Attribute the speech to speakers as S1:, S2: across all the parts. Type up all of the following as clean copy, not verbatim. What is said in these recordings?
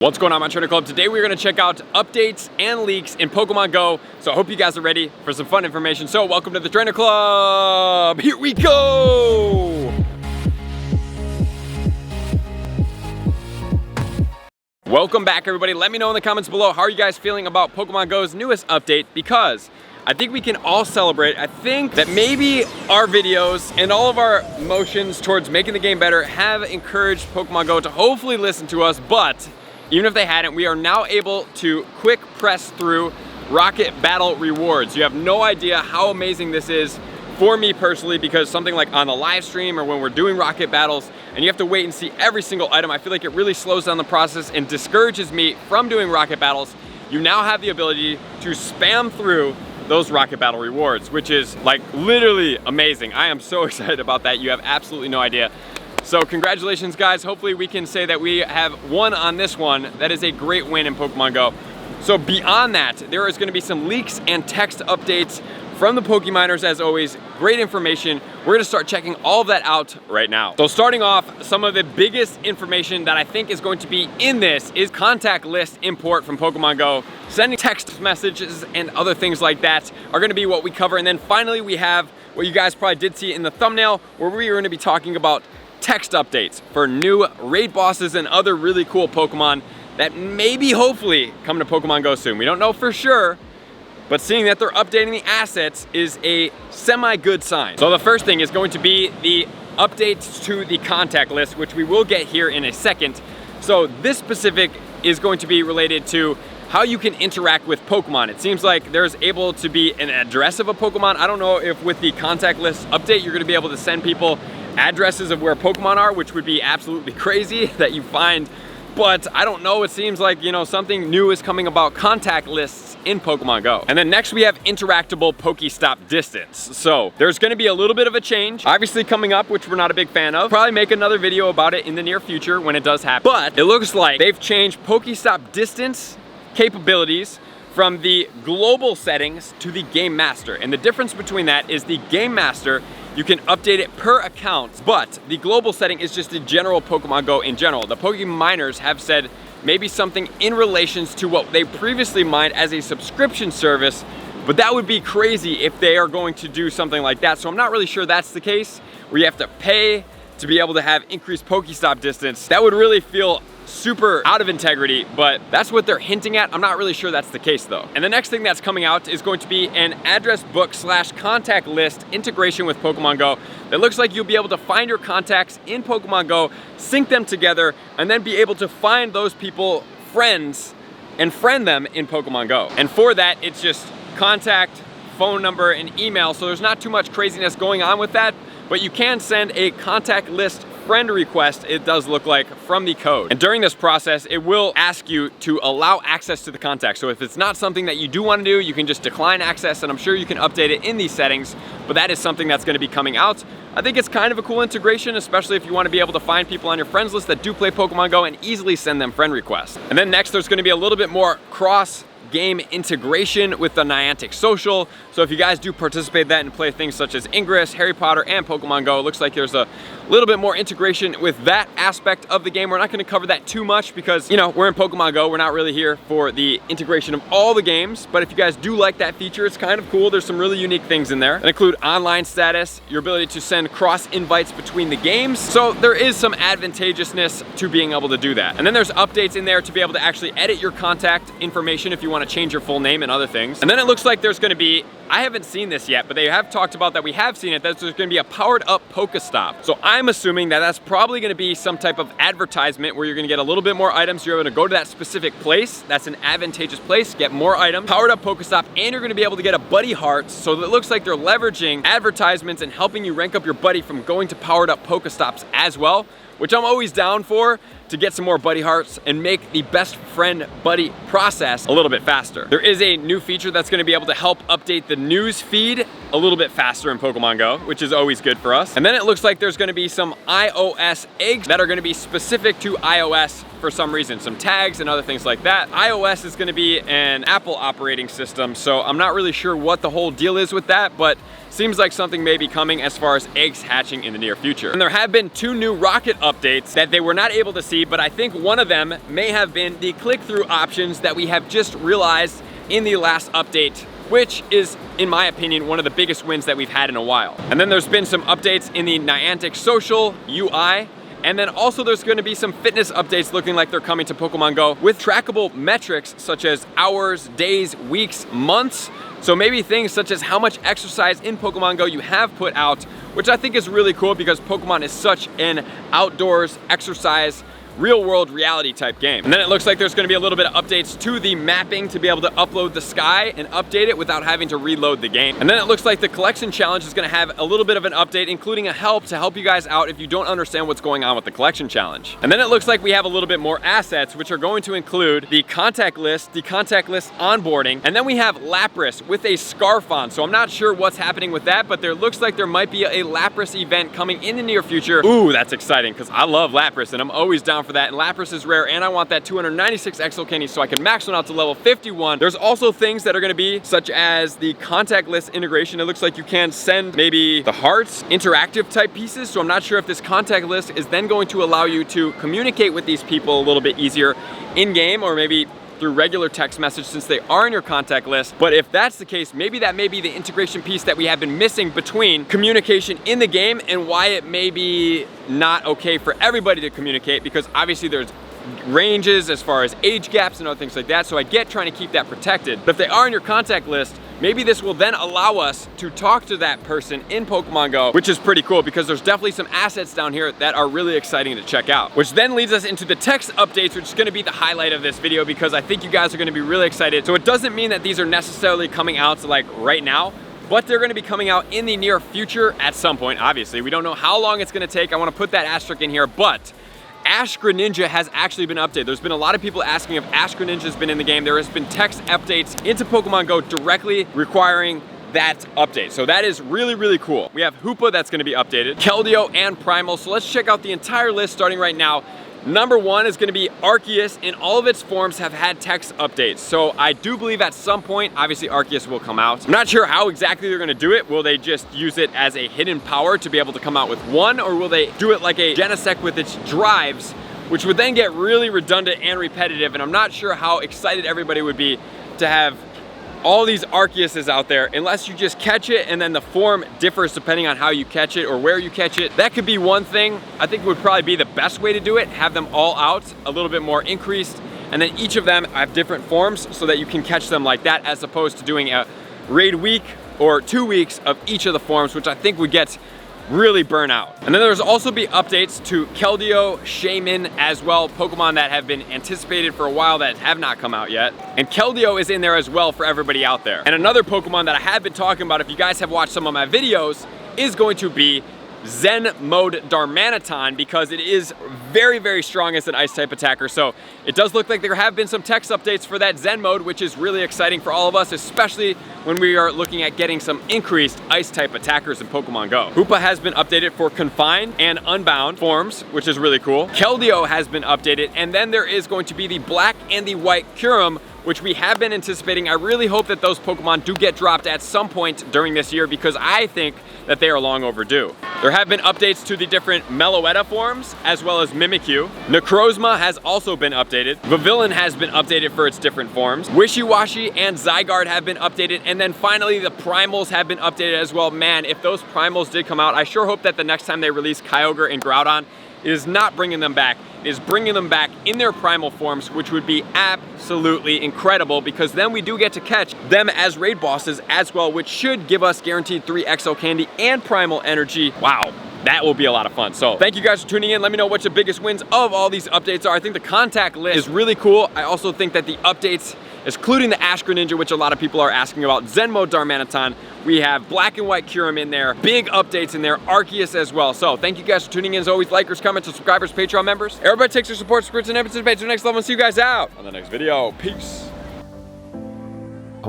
S1: What's going on, my Trainer Club? Today we're going to check out updates and leaks in Pokemon Go. So I hope you guys are ready for some fun information. So welcome to the Trainer Club. Here we go. Welcome back, everybody. Let me know in the comments below, how are you guys feeling about Pokemon Go's newest update? Because I think we can all celebrate. I think that maybe our videos and all of our motions towards making the game better have encouraged Pokemon Go to hopefully listen to us, but even if they hadn't, we are now able to quick press through Rocket Battle rewards. You have no idea how amazing this is for me personally, because something like on the live stream or when we're doing Rocket Battles and you have to wait and see every single item, I feel like it really slows down the process and discourages me from doing Rocket Battles. You now have the ability to spam through those Rocket Battle rewards, which is like literally amazing. I am so excited about that. You have absolutely no idea. So congratulations, guys. Hopefully we can say that we have won on this one. That is a great win in Pokemon Go. So beyond that, there is going to be some leaks and text updates from the Pokeminers, as always. Great information. We're going to start checking all of that out right now. So starting off, some of the biggest information that I think is going to be in this is contact list import from Pokemon Go. Sending text messages and other things like that are going to be what we cover. And then finally, we have what you guys probably did see in the thumbnail, where we are going to be talking about text updates for new raid bosses and other really cool Pokemon that maybe hopefully come to Pokemon Go soon. We don't know for sure, but seeing that they're updating the assets is a semi-good sign. So the first thing is going to be the updates to the contact list, which we will get here in a second. So this specific is going to be related to how you can interact with Pokemon. It seems like there's able to be an address of a Pokemon. I don't know if with the contact list update, you're gonna be able to send people addresses of where Pokemon are, which would be absolutely crazy that you find, but I don't know. It seems like, you know, something new is coming about contact lists in Pokemon Go. And then next we have interactable Pokestop distance. So there's gonna be a little bit of a change, obviously coming up, which we're not a big fan of. Probably make another video about it in the near future when it does happen. But it looks like they've changed Pokestop distance capabilities from the global settings to the Game Master. And the difference between that is the Game Master, you can update it per account, but the global setting is just a general Pokemon Go in general. The Pokeminers have said maybe something in relations to what they previously mined as a subscription service, but that would be crazy if they are going to do something like that. So I'm not really sure that's the case, where you have to pay to be able to have increased Pokestop distance. That would really feel super out of integrity, but that's what they're hinting at. I'm not really sure that's the case though. And the next thing that's coming out is going to be an address book / contact list integration with Pokemon Go. That looks like you'll be able to find your contacts in Pokemon Go, sync them together, and then be able to find those people friends and friend them in Pokemon Go. And for that, it's just contact, phone number, and email. So there's not too much craziness going on with that, but you can send a contact list friend request, it does look like, from the code. And during this process, it will ask you to allow access to the contact. So if it's not something that you do want to do, you can just decline access, and I'm sure you can update it in these settings, but that is something that's going to be coming out. I think it's kind of a cool integration, especially if you want to be able to find people on your friends list that do play Pokemon Go and easily send them friend requests. And then next, there's going to be a little bit more cross game integration with the Niantic Social. So if you guys do participate in that and play things such as Ingress, Harry Potter, and Pokemon Go, it looks like there's a little bit more integration with that aspect of the game. We're not going to cover that too much because, you know, we're in Pokemon Go. We're not really here for the integration of all the games, but if you guys do like that feature, it's kind of cool. There's some really unique things in there that include online status, your ability to send cross invites between the games. So there is some advantageousness to being able to do that. And then there's updates in there to be able to actually edit your contact information if you want to change your full name and other things. And then it looks like there's going to be, I haven't seen this yet, but they have talked about that we have seen it, that there's going to be a powered up Pokestop. So I'm assuming that that's probably going to be some type of advertisement where you're going to get a little bit more items. You're able to go to that specific place. That's an advantageous place, get more items, powered up Pokestop, and you're going to be able to get a buddy heart. So it looks like they're leveraging advertisements and helping you rank up your buddy from going to powered up Pokestops as well, which I'm always down for, to get some more buddy hearts and make the best friend buddy process a little bit faster. There is a new feature that's gonna be able to help update the news feed a little bit faster in Pokemon Go, which is always good for us. And then it looks like there's gonna be some iOS eggs that are gonna be specific to iOS for some reason, some tags and other things like that. iOS is gonna be an Apple operating system, so I'm not really sure what the whole deal is with that, but seems like something may be coming as far as eggs hatching in the near future. And there have been 2 new rocket updates that they were not able to see, but I think one of them may have been the click-through options that we have just realized in the last update, which is, in my opinion, one of the biggest wins that we've had in a while. And then there's been some updates in the Niantic Social UI, and then also there's gonna be some fitness updates looking like they're coming to Pokemon Go with trackable metrics such as hours, days, weeks, months. So maybe things such as how much exercise in Pokemon Go you have put out, which I think is really cool because Pokemon is such an outdoors exercise, real world reality type game. And then it looks like there's gonna be a little bit of updates to the mapping to be able to upload the sky and update it without having to reload the game. And then it looks like the collection challenge is gonna have a little bit of an update, including a help to help you guys out if you don't understand what's going on with the collection challenge. And then it looks like we have a little bit more assets, which are going to include the contact list onboarding, and then we have Lapras with a scarf on. So I'm not sure what's happening with that, but there looks like there might be a Lapras event coming in the near future. Ooh, that's exciting because I love Lapras and I'm always down for that, and Lapras is rare, and I want that 296 XL candy so I can max one out to level 51. There's also things that are gonna be such as the contact list integration. It looks like you can send maybe the hearts, interactive type pieces, so I'm not sure if this contact list is then going to allow you to communicate with these people a little bit easier in-game, or maybe through regular text message since they are in your contact list. But if that's the case, maybe that may be the integration piece that we have been missing between communication in the game and why it may be not okay for everybody to communicate, because obviously there's ranges as far as age gaps and other things like that, so I get trying to keep that protected. But if they are in your contact list, maybe this will then allow us to talk to that person in Pokemon Go, which is pretty cool because there's definitely some assets down here that are really exciting to check out. Which then leads us into the text updates, which is gonna be the highlight of this video because I think you guys are gonna be really excited. So it doesn't mean that these are necessarily coming out like right now, but they're gonna be coming out in the near future at some point, obviously. We don't know how long it's gonna take. I wanna put that asterisk in here, but Ash Greninja has actually been updated. There's been a lot of people asking if Ash Greninja has been in the game. There has been text updates into Pokemon Go directly requiring that update. So that is really, really cool. We have Hoopa that's gonna be updated, Keldeo and Primal. So let's check out the entire list starting right now. Number 1 is gonna be ARCEUS, and all of its forms have had text updates. So I do believe at some point, obviously ARCEUS will come out. I'm not sure how exactly they're gonna do it. Will they just use it as a hidden power to be able to come out with one, or will they do it like a Genesect with its drives, which would then get really redundant and repetitive, and I'm not sure how excited everybody would be to have all these ARCEUSes out there unless you just catch it and then the form differs depending on how you catch it or where you catch it. That could be one thing. I think would probably be the best way to do it, have them all out, a little bit more increased, and then each of them have different forms so that you can catch them like that, as opposed to doing a raid week or 2 weeks of each of the forms, which I think would get really burn out. And then there's also be updates to Keldeo, Shaman as well, Pokemon that have been anticipated for a while that have not come out yet. And Keldeo is in there as well for everybody out there. And another Pokemon that I have been talking about, if you guys have watched some of my videos, is going to be Zen mode Darmanitan, because it is very, very strong as an ice type attacker. So it does look like there have been some text updates for that Zen mode, which is really exciting for all of us, especially when we are looking at getting some increased ice type attackers in Pokemon Go. Hoopa has been updated for Confined and Unbound forms, which is really cool. Keldeo has been updated, and then there is going to be the Black and the White Kyurem, which we have been anticipating. I really hope that those Pokemon do get dropped at some point during this year, because I think that they are long overdue. There have been updates to the different Meloetta forms, as well as Mimikyu. Necrozma has also been updated. Vivillon has been updated for its different forms. Wishiwashi and Zygarde have been updated. And then finally, the Primals have been updated as well. Man, if those Primals did come out, I sure hope that the next time they release Kyogre and Groudon, it is not bringing them back. It is bringing them back in their primal forms, which would be absolutely incredible, because then we do get to catch them as raid bosses as well, which should give us guaranteed 3 XL candy and primal energy. Wow. That will be a lot of fun. So thank you guys for tuning in. Let me know what your biggest wins of all these updates are. I think the contact list is really cool. I also think that the updates, including the Ash Greninja, which a lot of people are asking about, Zen mode Darmanitan, we have Black and White Kyurem in there, big updates in there, ARCEUS as well. So thank you guys for tuning in. As always, likers, comments, subscribers, Patreon members. Everybody takes their support, scripts, and emphasis to the next level, and see you guys out on the next video. Peace.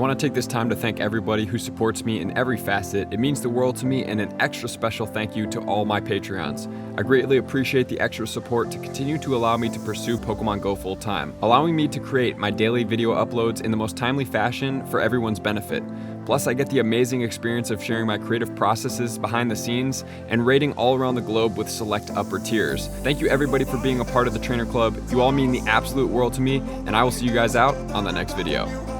S1: want to take this time to thank everybody who supports me in every facet. It means the world to me, and an extra special thank you to all my Patreons. I greatly appreciate the extra support to continue to allow me to pursue Pokemon Go full time, allowing me to create my daily video uploads in the most timely fashion for everyone's benefit. Plus, I get the amazing experience of sharing my creative processes behind the scenes and raiding all around the globe with select upper tiers. Thank you everybody for being a part of the Trainer Club. You all mean the absolute world to me, and I will see you guys out on the next video.